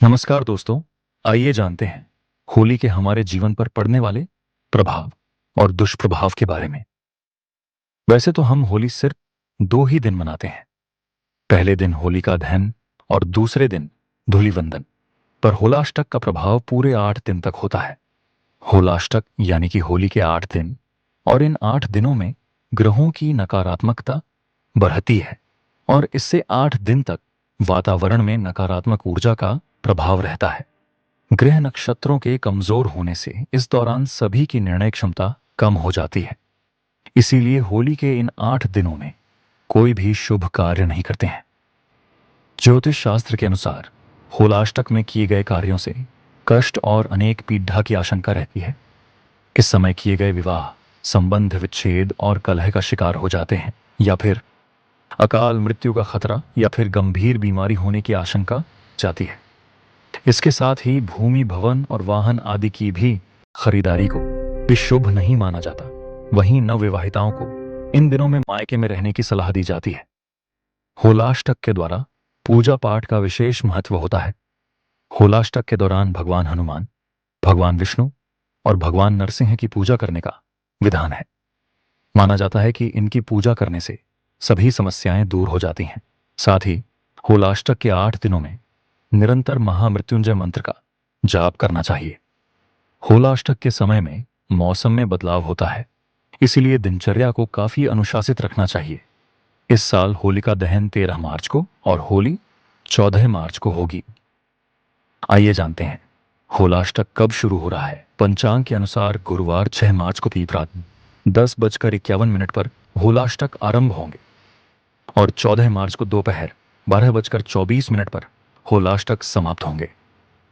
नमस्कार दोस्तों। आइए जानते हैं होली के हमारे जीवन पर पड़ने वाले प्रभाव और दुष्प्रभाव के बारे में। वैसे तो हम होली सिर्फ 2 ही दिन मनाते हैं। पहले दिन होलिका दहन और दूसरे दिन धूलिवंदन। पर होलाष्टक का प्रभाव पूरे 8 दिन तक होता है। होलाष्टक यानी कि होली के 8 दिन, और इन 8 दिनों में ग्रहों की नकारात्मकता बढ़ती है और इससे 8 दिन तक वातावरण में नकारात्मक ऊर्जा का प्रभाव रहता है। ग्रह नक्षत्रों के कमजोर होने से इस दौरान सभी की निर्णय क्षमता कम हो जाती है। इसीलिए होली के इन 8 दिनों में कोई भी शुभ कार्य नहीं करते हैं। ज्योतिष शास्त्र के अनुसार होलाष्टक में किए गए कार्यों से कष्ट और अनेक पीड़ा की आशंका रहती है। इस समय किए गए विवाह, संबंध विच्छेद और कलह का शिकार हो जाते हैं, या फिर अकाल मृत्यु का खतरा या फिर गंभीर बीमारी होने की आशंका जाती है। इसके साथ ही भूमि, भवन और वाहन आदि की भी खरीदारी को भी शुभ नहीं माना जाता। वहीं नवविवाहिताओं को इन दिनों में मायके में रहने की सलाह दी जाती है। होलाष्टक के द्वारा पूजा पाठ का विशेष महत्व होता है। होलाष्टक के दौरान भगवान हनुमान, भगवान विष्णु और भगवान नरसिंह की पूजा करने का विधान है। माना जाता है कि इनकी पूजा करने से सभी समस्याएं दूर हो जाती हैं। साथ ही होलाष्टक के 8 दिनों में निरंतर महामृत्युंजय मंत्र का जाप करना चाहिए। होलाष्टक के समय में मौसम में बदलाव होता है, इसीलिए दिनचर्या को काफी अनुशासित रखना चाहिए। इस साल होलिका दहन 13 मार्च को और होली 14 मार्च को होगी। आइए जानते हैं होलाष्टक कब शुरू हो रहा है। पंचांग के अनुसार गुरुवार 6 मार्च को भी रात 10:51 पर होलाष्टक आरंभ होंगे और 14 मार्च को दोपहर 12:24 पर होलाष्टक समाप्त होंगे।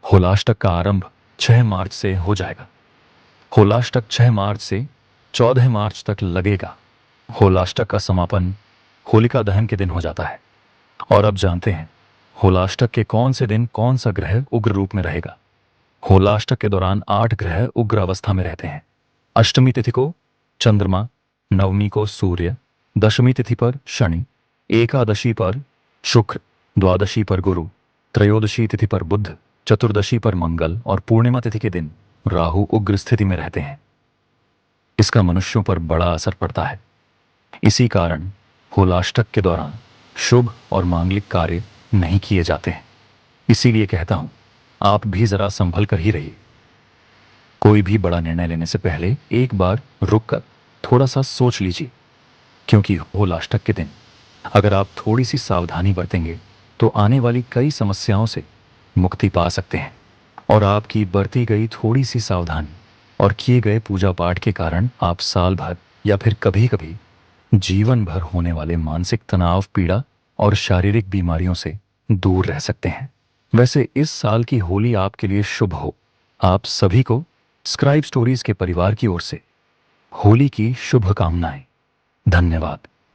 होलाष्टक का आरंभ 6 मार्च से हो जाएगा। होलाष्टक 6 मार्च से 14 मार्च तक लगेगा। होलाष्टक का समापन होलिका दहन के दिन हो जाता है। और अब जानते हैं होलाष्टक के कौन से दिन कौन सा ग्रह उग्र रूप में रहेगा। होलाष्टक के दौरान 8 ग्रह उग्र अवस्था में रहते हैं। अष्टमी तिथि को चंद्रमा, नवमी को सूर्य, दशमी तिथि पर शनि, एकादशी पर शुक्र, द्वादशी पर गुरु, त्रयोदशी तिथि पर बुध, चतुर्दशी पर मंगल और पूर्णिमा तिथि के दिन राहु उग्र स्थिति में रहते हैं। इसका मनुष्यों पर बड़ा असर पड़ता है। इसी कारण होलाष्टक के दौरान शुभ और मांगलिक कार्य नहीं किए जाते हैं। इसीलिए कहता हूं, आप भी जरा संभल कर ही रहिए। कोई भी बड़ा निर्णय लेने से पहले एक बार रुक कर थोड़ा सा सोच लीजिए, क्योंकि होलाष्टक के दिन अगर आप थोड़ी सी सावधानी बरतेंगे तो आने वाली कई समस्याओं से मुक्ति पा सकते हैं। और आपकी बरती गई थोड़ी सी सावधानी और किए गए पूजा पाठ के कारण आप साल भर या फिर कभी कभी जीवन भर होने वाले मानसिक तनाव, पीड़ा और शारीरिक बीमारियों से दूर रह सकते हैं। वैसे इस साल की होली आपके लिए शुभ हो। आप सभी को स्क्राइब स्टोरीज के परिवार की ओर से होली की शुभकामनाएं। धन्यवाद।